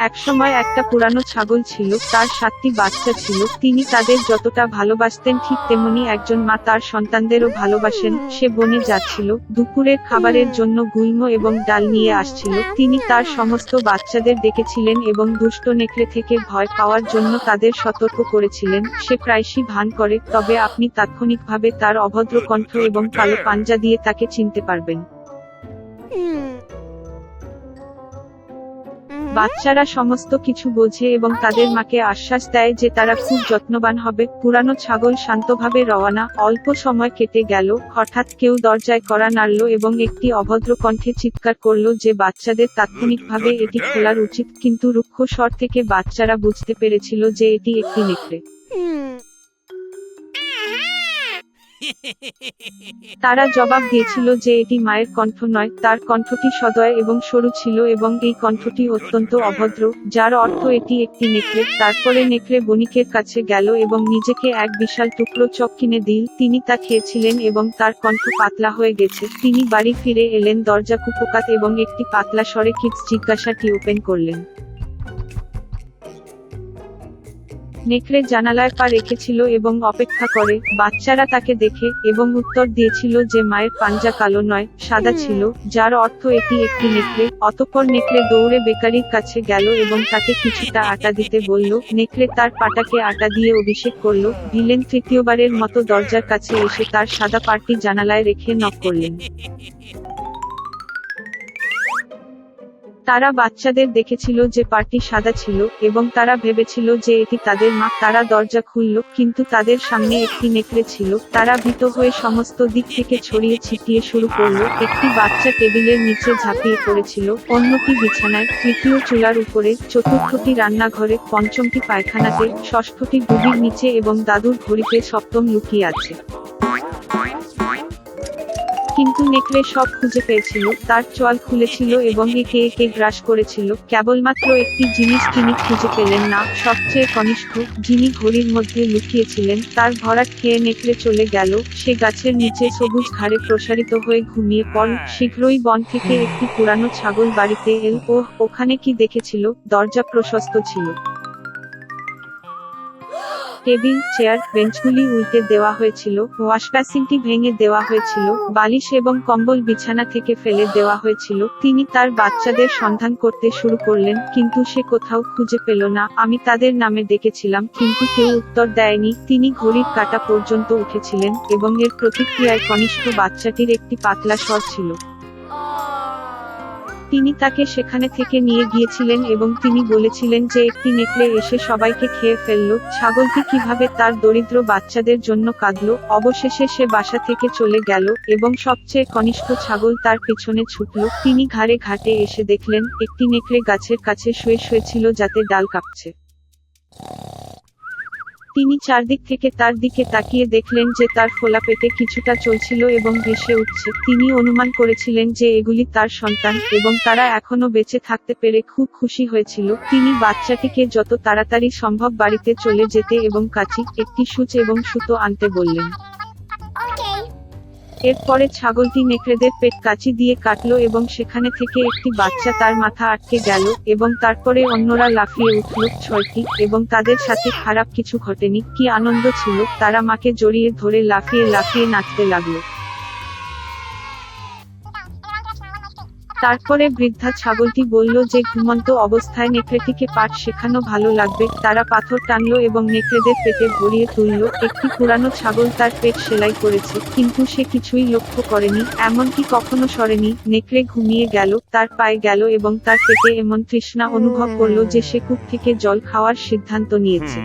একসময় একটা পুরানো ছাগল ছিল, তার 7টি বাচ্চা ছিল। তিনি তাদের যতটা ভালোবাসতেন ঠিক তেমনি একজন মা তার সন্তানদেরও ভালোবাসেন। সে বনে যাচ্ছিল, দুপুরের খাবারের জন্য গুল্ম এবং ডাল নিয়ে আসছিল। তিনি তার সমস্ত বাচ্চাদের ডেকেছিলেন এবং দুষ্ট নেকড়ে থেকে ভয় পাওয়ার জন্য তাদের সতর্ক করেছিলেন। সে প্রায়শই ভান করে, তবে আপনি তাৎক্ষণিকভাবে তার অভদ্র কণ্ঠ এবং কালো পাঞ্জা দিয়ে তাকে চিনতে পারবেন। বাচ্চারা সমস্ত কিছু বোঝে এবং তাদের মাকে আশ্বাস দেয় যে তারা খুব যত্নবান হবে। পুরানো ছাগল শান্তভাবে রওনা। অল্প সময় কেটে গেল, হঠাৎ কেউ দরজায় কড়া নাড়ল এবং একটি অভদ্র কণ্ঠে চিৎকার করল যে বাচ্চাদের তাৎক্ষণিকভাবে এটি খোলার উচিত, কিন্তু রুক্ষ স্বর থেকে বাচ্চারা বুঝতে পেরেছিল যে এটি একটি নেকড়ে। তারা জবাব দিয়েছিল যে এটি মায়ের কণ্ঠ নয়, তার কণ্ঠটি সদয় এবং সরু ছিল এবং এই কণ্ঠটি অত্যন্ত অভদ্র, যার অর্থ এটি একটি নেকড়ে। তারপরে নেকড়ে বণিকের কাছে গেল এবং নিজেকে এক বিশাল টুকরো চপ কিনে দিল। তিনি তা খেয়েছিলেন এবং তার কণ্ঠ পাতলা হয়ে গেছে। তিনি বাড়ি ফিরে এলেন, দরজা কুপোকাত এবং একটি পাতলা স্বরে কিডস জিজ্ঞাসাটি ওপেন করলেন। নেকড়ে জানালায় পা রেখেছিল এবং অপেক্ষা করে। বাচ্চারা তাকে দেখে এবং উত্তর দিয়েছিল যে মায়ের পাঞ্জা কালো নয়, সাদা ছিল, যার অর্থ এটি একটি নেকড়ে। অতঃপর নেকড়ে দৌড়ে বেকারির কাছে গেল এবং তাকে কিছুটা আটা দিতে বলল। নেকড়ে তার পাটাকে আটা দিয়ে অভিষেক করল। ভিলেন তৃতীয়বারের মতো দরজার কাছে এসে তার সাদা পাটি জানালায় রেখে নক করলেন। তারা বাচ্চাদের দেখেছিল যে পাটি সাদা ছিল এবং তারা ভেবেছিল যে এটি তাদের মা। তারা দরজা খুলল, কিন্তু তাদের সামনে একটি নেকড়ে ছিল। তারা ভীত হয়ে সমস্ত দিক থেকে ছড়িয়ে ছিটিয়ে শুরু করল। একটি বাচ্চা টেবিলের নিচে ঝাঁপিয়ে পড়েছিল, অন্যটি বিছানায়, তৃতীয় চুলার উপরে, চতুর্থটি রান্নাঘরে, পঞ্চমটি পায়খানাতে, ষষ্ঠটি ডুবির নিচে এবং দাদুর ঘড়িতে সপ্তম লুকিয়ে আছে। কিন্তু নেকড়ে সব খুঁজে পেয়েছিল, তার চোয়াল খুলেছিল এবং একে একে গ্রাস করেছিল। কেবলমাত্র একটি জিনিস তিনি খুঁজে পেলেন না, সবচেয়ে কনিষ্ঠ, যিনি ঘড়ির মধ্যে লুকিয়েছিলেন। তার ভরাট খেয়ে নেকড়ে চলে গেল। সে গাছের নিচে সবুজ ঘাড়ে প্রসারিত হয়ে ঘুমিয়ে পড়ল। শীঘ্রই বন থেকে একটি পুরানো ছাগল বাড়িতে এল। ওখানে কি দেখেছিল? দরজা প্রশস্ত ছিল। টেবিল, চেয়ার, বেঞ্চগুলি উল্টে দেওয়া হয়েছিল, ওয়াশবেসিনটি ভেঙে দেওয়া হয়েছিল, বালিশ এবং কম্বল বিছানা থেকে ফেলে দেওয়া হয়েছিল। তিনি তার বাচ্চাদের সন্ধান করতে শুরু করলেন, কিন্তু সে কোথাও খুঁজে পেল না। আমি তাদের নামে ডেকেছিলাম, কিন্তু কেউ উত্তর দেয়নি। তিনি ঘড়ির কাঁটা পর্যন্ত উঠেছিলেন এবং এর প্রতিক্রিয়ায় কনিষ্ঠ বাচ্চাটির একটি পাতলা স্বর ছিল। তিনি তাকে সেখানে থেকে নিয়ে গিয়েছিলেন এবং তিনি বলেছিলেন যে একটি নেকড়ে এসে সবাইকে খেয়ে ফেলল। ছাগলটি কিভাবে তার দরিদ্র বাচ্চাদের জন্য কাঁদল। অবশেষে সে বাসা থেকে চলে গেল এবং সবচেয়ে কনিষ্ঠ ছাগল তার পেছনে ছুটল। তিনি ঘাড়ে ঘাটে এসে দেখলেন একটি নেকড়ে গাছের কাছে শুয়েছিল যাতে ডাল কাঁপছে। তিনি চারদিক থেকে তার দিকে তাকিয়ে দেখলেন যে তার ফোলা পেটে কিছুটা চলছিল এবং ভেসে উঠছে। তিনি অনুমান করেছিলেন যে এগুলি তার সন্তান এবং তারা এখনো বেঁচে থাকতে পেরে খুব খুশি হয়েছিল। তিনি বাচ্চাটিকে যত তাড়াতাড়ি সম্ভব বাড়িতে চলে যেতে এবং কাঁচি, একটি সূচ এবং সুতো আনতে বললেন। এরপরে ছাগলটি নেকড়েদের পেট কাঁচি দিয়ে কাটল এবং সেখানে থেকে একটি বাচ্চা তার মাথা আটকে গেল এবং তারপরে অন্যরা লাফিয়ে উঠল। 6টি, এবং তাদের সাথে খারাপ কিছু ঘটেনি। কি আনন্দ ছিল! তারা মাকে জড়িয়ে ধরে লাফিয়ে লাফিয়ে নাচতে লাগলো। তারপরে বৃদ্ধা ছাগলটি বলল যে ঘুমন্ত অবস্থায় নেকড়েটিকে পাঠ শেখানো ভালো লাগবে। তারা পাথর টানল এবং নেকড়েদের পেটে ভরিয়ে তুলল। একটি পুরানো ছাগল তার পেট সেলাই করেছে, কিন্তু সে কিছুই লক্ষ্য করেনি, এমনকি কখনো সরেনি। নেকড়ে ঘুমিয়ে গেল, তার পায়ে গেল এবং তার পেটে এমন তৃষ্ণা অনুভব করল যে সে কূপ থেকে জল খাওয়ার সিদ্ধান্ত নিয়েছে।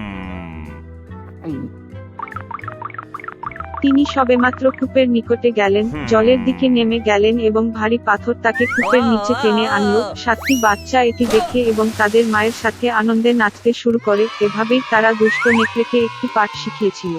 তিনি সবেমাত্র কূপের নিকটে গেলেন, জলের দিকে নেমে গেলেন এবং ভারী পাথর তাকে কূপের নিচে টেনে আনল। 7টি বাচ্চা এটি দেখে এবং তাদের মায়ের সাথে আনন্দে নাচতে শুরু করে। এভাবেই তারা দুষ্ট নেকড়েকে একটি পাঠ শিখিয়েছিল।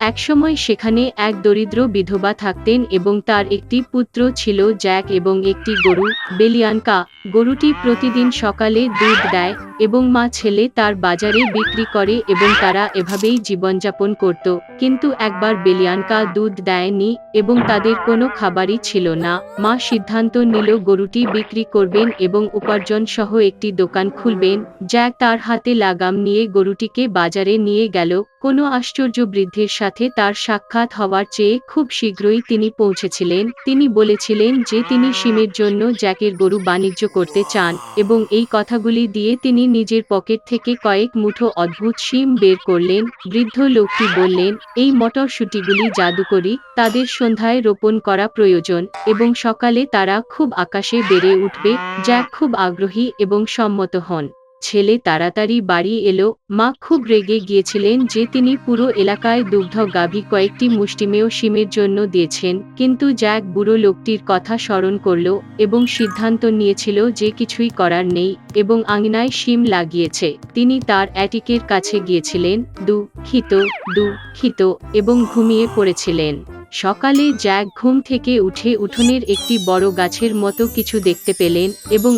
একসময় সেখানে এক দরিদ্র বিধবা থাকতেন এবং তার একটি পুত্র ছিল জ্যাক এবং একটি গরু, বেলিয়ানকা। গরুটি প্রতিদিন সকালে দুধ দেয় এবং মা ছেলে তার বাজারে বিক্রি করে এবং তারা এভাবেই জীবনযাপন করত। কিন্তু একবার বেলিয়ানকা দুধ দেয়নি এবং তাদের কোনো খাবারই ছিল না। মা সিদ্ধান্ত নিল গরুটি বিক্রি করবেন এবং উপার্জন সহ একটি দোকান খুলবেন। জ্যাক তার হাতে লাগাম নিয়ে গরুটিকে বাজারে নিয়ে গেল। কোনো আশ্চর্য বৃদ্ধের সাথে তার সাক্ষাৎ হওয়ার চেয়ে খুব শীঘ্রই তিনি পৌঁছেছিলেন। তিনি বলেছিলেন যে তিনি শিমের জন্য জ্যাকের গরু বাণিজ্য করতে চান এবং এই কথাগুলি দিয়ে তিনি নিজের পকেট থেকে কয়েক মুঠো অদ্ভুত শিম বের করলেন। বৃদ্ধ লোকটি বললেন, এই মটরশুঁটিগুলি জাদুকরি, তাদের সন্ধ্যায় রোপণ করা প্রয়োজন এবং সকালে তারা খুব আকাশে বেড়ে উঠবে। জ্যাক খুব আগ্রহী এবং সম্মত হন। ছেলে তাড়াতাড়ি বাড়ি এলো। মা খুব রেগে গিয়েছিলেন যে তিনি পুরো এলাকায় দুগ্ধ গাভী কয়েকটি মুষ্টিমেয় শিমের জন্য দিয়েছেন। কিন্তু জ্যাক বুড়ো লোকটির কথা স্মরণ করল এবং সিদ্ধান্ত নিয়েছিল যে কিছুই করার নেই এবং আঙিনায় শিম লাগিয়েছে। তিনি তার অ্যাটিকের কাছে গিয়েছিলেন, দুঃখিত এবং ঘুমিয়ে পড়েছিলেন। সকালে জ্যাক ঘুম থেকে উঠে উঠোনের একটি বড় গাছের মতো কিছু দেখতে পেলেন এবং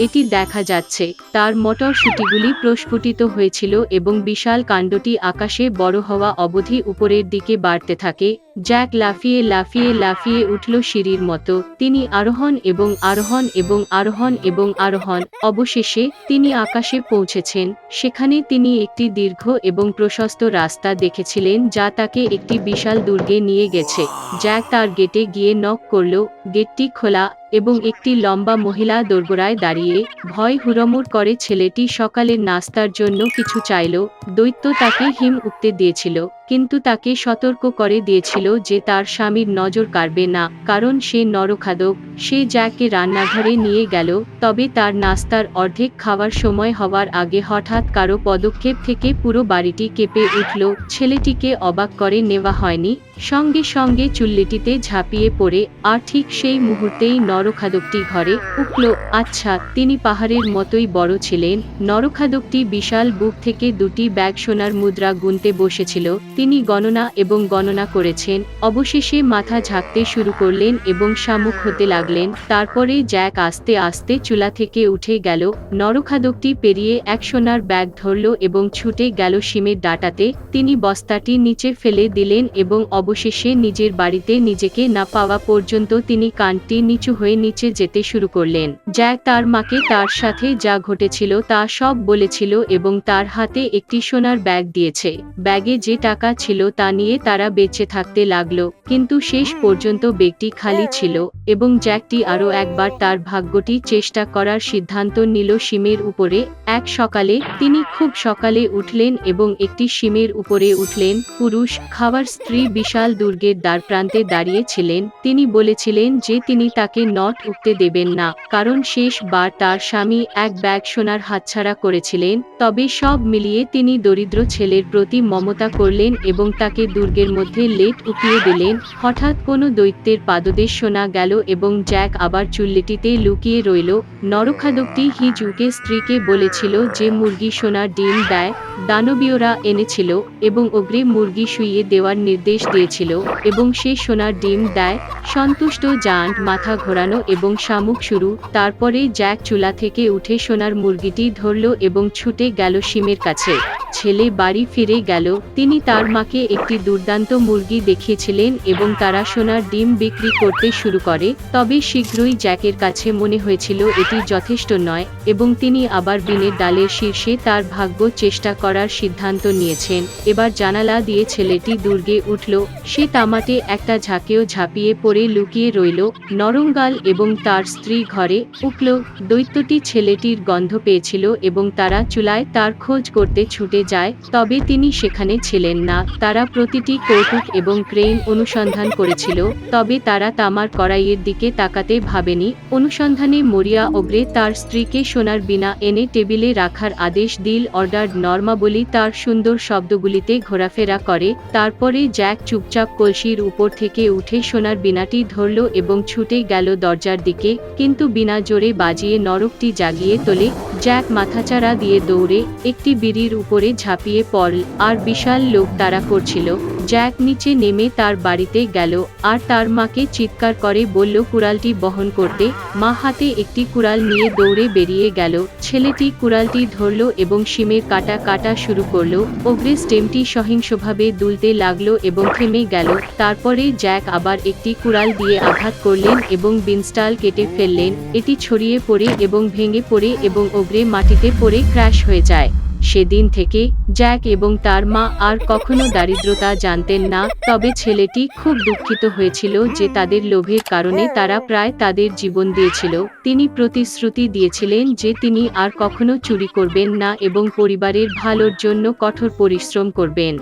এটি দেখা যাচ্ছে। তার মটরশুঁটিগুলি প্রস্ফুটিত হয়েছিল এবং বিশাল কাণ্ডটি আকাশে বড় হওয়া অবধি উপরের দিকে বাড়তে থাকে। জ্যাক লাফিয়ে উঠল সিঁড়ির মতো। তিনি আরোহণ এবং আরোহণ এবং আরোহণ এবং আরোহণ। অবশেষে তিনি আকাশে পৌঁছেছেন। সেখানে তিনি একটি দীর্ঘ এবং প্রশস্ত রাস্তা দেখেছিলেন যা তাকে একটি বিশাল দুর্গে নিয়ে গেছে। জ্যাক তার গেটে গিয়ে নক করল। গেটটি খোলা এবং একটি লম্বা মহিলা দোরগোড়ায় দাঁড়িয়ে ভয় হুড়মুড় করে। ছেলেটি সকালের নাস্তার জন্য কিছু চাইল। দৈত্য তাকে হিম উঠতে দিয়েছিল কিন্তু তাকে সতর্ক করে দিয়েছিল যে তার স্বামীর নজর কাড়বে না, কারণ সে নরখাদক। সে জ্যাককে রান্নাঘরে নিয়ে গেল, তবে তার নাস্তার অর্ধেক খাওয়ার সময় হওয়ার আগে হঠাৎ কারো পদক্ষেপ থেকে পুরো বাড়িটি কেঁপে উঠল। ছেলেটিকে অবাক করে নেওয়া হয়নি। সঙ্গে সঙ্গে চুল্লিটিতে ঝাঁপিয়ে পড়ে, আর ঠিক সেই মুহূর্তেই নরখাদকটি ঘরে উঠল। আচ্ছা, তিনি পাহাড়ের মতোই বড় ছিলেন। নরখাদকটি বিশাল বুক থেকে দুটি ব্যাগ সোনার মুদ্রা গুনতে বসেছিল। তিনি গণনা করেছেন। অবশেষে মাথা ঝাঁকতে শুরু করলেন এবং শামুক হতে লাগলেন। তারপরে জ্যাক আস্তে আস্তে চুলা থেকে উঠে গেল। নরখাদকটি পেরিয়ে এক সোনার ব্যাগ ধরল এবং ছুটে গেল শিমের ডাঁটাতে। তিনি বস্তাটি নিচে ফেলে দিলেন এবং অবশেষে নিজের বাড়িতে নিজেকে না পাওয়া পর্যন্ত তিনি কানটি নিচু হয়ে নিচে যেতে শুরু করলেন। জ্যাক তার মাকে তার সাথে যা ঘটেছিল তা সব বলেছিল এবং তার হাতে একটি সোনার ব্যাগ দিয়েছে। ব্যাগে যে টাকা ছিল তা নিয়ে তারা বেঁচে থাকতে লাগলো, কিন্তু শেষ পর্যন্ত ব্যাগটি খালি ছিল এবং জ্যাকটি আরও একবার তার ভাগ্যটি চেষ্টা করার সিদ্ধান্ত নিল শিমের উপরে। এক সকালে তিনি খুব সকালে উঠলেন এবং একটি শিমের উপরে উঠলেন। পুরুষ খাবার স্ত্রী বিশাল দুর্গের দ্বারপ্রান্তে দাঁড়িয়ে ছিলেন। তিনি বলেছিলেন যে তিনি তাকে নট উঠতে দেবেন না, কারণ শেষবার তার স্বামী এক ব্যাগ সোনার হাতছাড়া করেছিলেন। তবে সব মিলিয়ে তিনি দরিদ্র ছেলের প্রতি মমতা করলেন এবং তাকে দুর্গের মধ্যে লেট উঠিয়ে দিলেন। হঠাৎ কোনো দৈত্যের পাদদেশ শোনা গেল এবং জ্যাক আবার চুল্লিটিতে লুকিয়ে রইল। নরখাদকটি হিজুকে স্ত্রীকে বলেছিল যে মুরগি সোনার ডিম দেয়। দানবীয়রা এনেছিল এবং অগ্রে মুরগি শুইয়ে দেওয়ার নির্দেশ দিয়েছিল এবং সে সোনার ডিম দেয়। সন্তুষ্ট জায়ান্ট মাথা ঘোরানো এবং শামুক শুরু। তারপরে জ্যাক চুলা থেকে উঠে সোনার মুরগিটি ধরল এবং ছুটে গেল শিমের কাছে। ছেলে বাড়ি ফিরে গেল। তিনি তার মাকে একটি দুর্দান্ত মুরগি দেখিয়েছিলেন এবং তারা সোনার ডিম বিক্রি করতে শুরু করে। তবে শীঘ্রই জ্যাকের কাছে মনে হয়েছিল এটি যথেষ্ট নয় এবং তিনি আবার বিনের ডালের শীর্ষে তার ভাগ্য চেষ্টা করার সিদ্ধান্ত নিয়েছেন। এবার জানালা দিয়ে ছেলেটি দুর্গে উঠল। সে তামাটে একটা ঝাঁকেও ঝাঁপিয়ে পড়ে লুকিয়ে রইল। নরঙ্গাল এবং তার স্ত্রী ঘরে উঠল। দৈত্যটি ছেলেটির গন্ধ পেয়েছিল এবং তারা চুলায় তার খোঁজ করতে ছুটে যায়, তবে তিনি সেখানে ছিলেন না। তারা প্রতিটি কৌতুক এবং ক্রেন অনুসন্ধান করেছিল, তবে তারা তামার কড়াইয়ের দিকে তাকাতে ভাবেনি। অনুসন্ধানে মরিয়া ওগ্রে তার স্ত্রীকে সোনার বীণা এনে টেবিলে রাখার আদেশ দিল। অর্ডার নর্মাবলি তার সুন্দর শব্দগুলিতে ঘোরাফেরা করে। তারপরে জ্যাক চুপচাপ কলসির উপর থেকে উঠে সোনার বীণাটি ধরল এবং ছুটে গেল দরজার দিকে, কিন্তু বীণা জোরে বাজিয়ে নরকটি জাগিয়ে তোলে। জ্যাক মাথাচাড়া দিয়ে দৌড়ে একটি বিড়ির উপরে ঝাঁপিয়ে পড়ল আর বিশাল লোক তাড়া করছিল। জ্যাক নিচে নেমে তার বাড়িতে গেল আর তার মাকে চিৎকার করে বলল কুড়ালটি বহন করতে। মা হাতে একটি কুড়াল নিয়ে দৌড়ে বেরিয়ে গেল। ছেলেটি কুড়ালটি ধরল এবং শিমের কাটা কাটা শুরু করলো। অগ্রে স্টেমটি সহিংসভাবে দুলতে লাগলো এবং থেমে গেল। তারপরে জ্যাক আবার একটি কুড়াল দিয়ে আঘাত করলেন এবং বিনস্টাল কেটে ফেললেন। এটি ছড়িয়ে পড়ে এবং ভেঙে পড়ে এবং অগ্রে মাটিতে পড়ে ক্র্যাশ হয়ে যায়। সেদিন থেকে জ্যাক এবং তার মা আর কখনো দারিদ্রতা জানতেন না। তবে ছেলেটি খুব দুঃখিত হয়েছিল যে তাদের লোভের কারণে তারা প্রায় তাদের জীবন দিয়েছিল। তিনি প্রতিশ্রুতি দিয়েছিলেন যে তিনি আর কখনো চুরি করবেন না এবং পরিবারের ভালোর জন্য কঠোর পরিশ্রম করবেন।